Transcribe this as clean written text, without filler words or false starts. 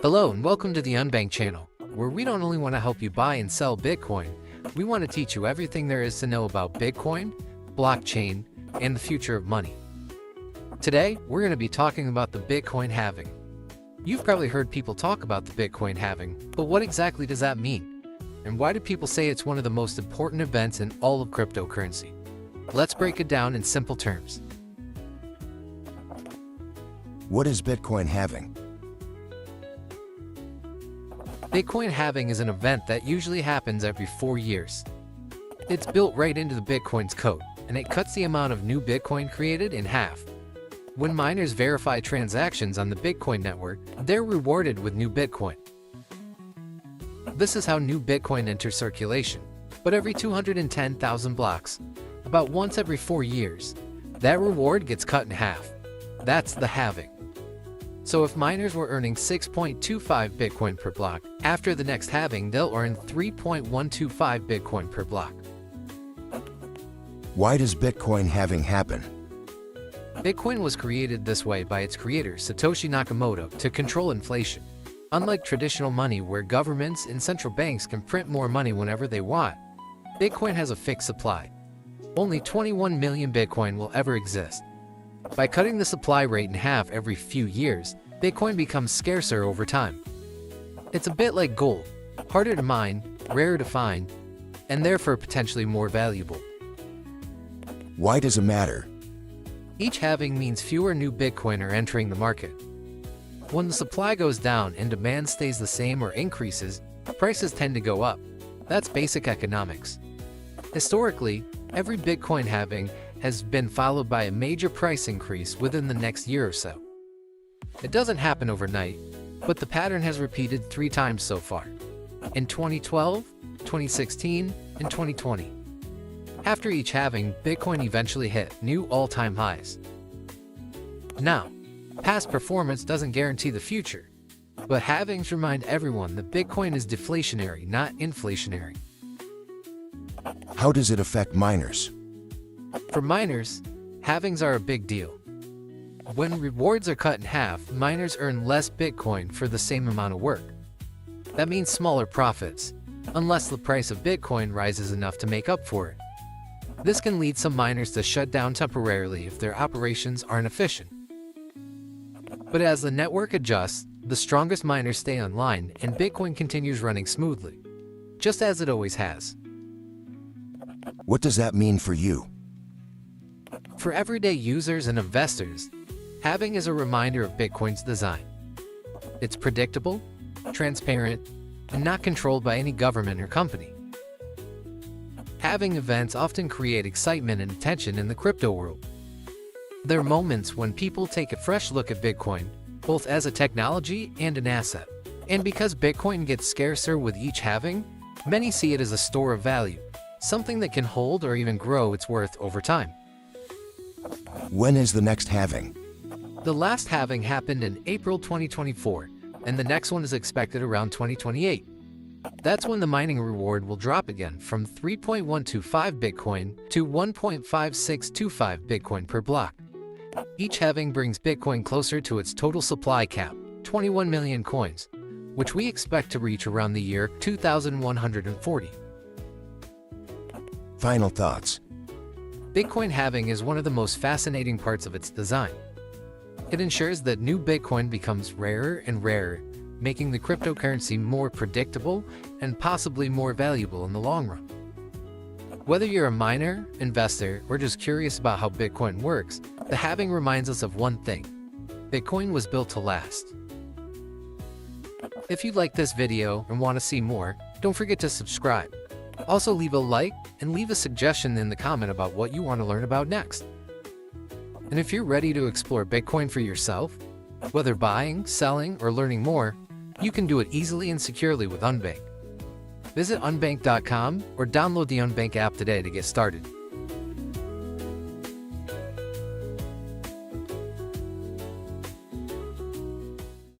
Hello and welcome to the Unbank channel, where we don't only want to help you buy and sell Bitcoin, we want to teach you everything there is to know about Bitcoin, blockchain, and the future of money. Today, we're going to be talking about the Bitcoin halving. You've probably heard people talk about the Bitcoin halving, but what exactly does that mean? And why do people say it's one of the most important events in all of cryptocurrency? Let's break it down in simple terms. What is Bitcoin halving? Bitcoin halving is an event that usually happens every 4 years. It's built right into the Bitcoin's code, and it cuts the amount of new Bitcoin created in half. When miners verify transactions on the Bitcoin network, they're rewarded with new Bitcoin. This is how new Bitcoin enters circulation, but every 210,000 blocks, about once every 4 years, that reward gets cut in half. That's the halving. So if miners were earning 6.25 Bitcoin per block, after the next halving they'll earn 3.125 Bitcoin per block. Why does Bitcoin halving happen? Bitcoin was created this way by its creator, Satoshi Nakamoto, to control inflation. Unlike traditional money where governments and central banks can print more money whenever they want, Bitcoin has a fixed supply. Only 21 million Bitcoin will ever exist. By cutting the supply rate in half every few years, Bitcoin becomes scarcer over time. It's a bit like gold, harder to mine, rarer to find, and therefore potentially more valuable. Why does it matter? Each halving means fewer new Bitcoin are entering the market. When the supply goes down and demand stays the same or increases, prices tend to go up. That's basic economics. Historically, every Bitcoin halving has been followed by a major price increase within the next year or so. It doesn't happen overnight, but the pattern has repeated 3 times so far, in 2012, 2016, and 2020. After each halving, Bitcoin eventually hit new all-time highs. Now, past performance doesn't guarantee the future, but halvings remind everyone that Bitcoin is deflationary, not inflationary. How does it affect miners? For miners, halvings are a big deal. When rewards are cut in half, miners earn less Bitcoin for the same amount of work. That means smaller profits, unless the price of Bitcoin rises enough to make up for it. This can lead some miners to shut down temporarily if their operations aren't efficient. But as the network adjusts, the strongest miners stay online and Bitcoin continues running smoothly, just as it always has. What does that mean for you? For everyday users and investors, halving is a reminder of Bitcoin's design. It's predictable, transparent, and not controlled by any government or company. Halving events often create excitement and attention in the crypto world. There are moments when people take a fresh look at Bitcoin, both as a technology and an asset. And because Bitcoin gets scarcer with each halving, many see it as a store of value, something that can hold or even grow its worth over time. When is the next halving? The last halving happened in April 2024, and the next one is expected around 2028. That's when the mining reward will drop again from 3.125 Bitcoin to 1.5625 Bitcoin per block. Each halving brings Bitcoin closer to its total supply cap, 21 million coins, which we expect to reach around the year 2140. Final thoughts. Bitcoin halving is one of the most fascinating parts of its design. It ensures that new Bitcoin becomes rarer and rarer, making the cryptocurrency more predictable and possibly more valuable in the long run. Whether you're a miner, investor, or just curious about how Bitcoin works, the halving reminds us of one thing: Bitcoin was built to last. If you like this video and want to see more, don't forget to subscribe. Also leave a like and leave a suggestion in the comment about what you want to learn about next. And if you're ready to explore Bitcoin for yourself, whether buying, selling, or learning more, you can do it easily and securely with Unbank. Visit unbank.com or download the Unbank app today to get started.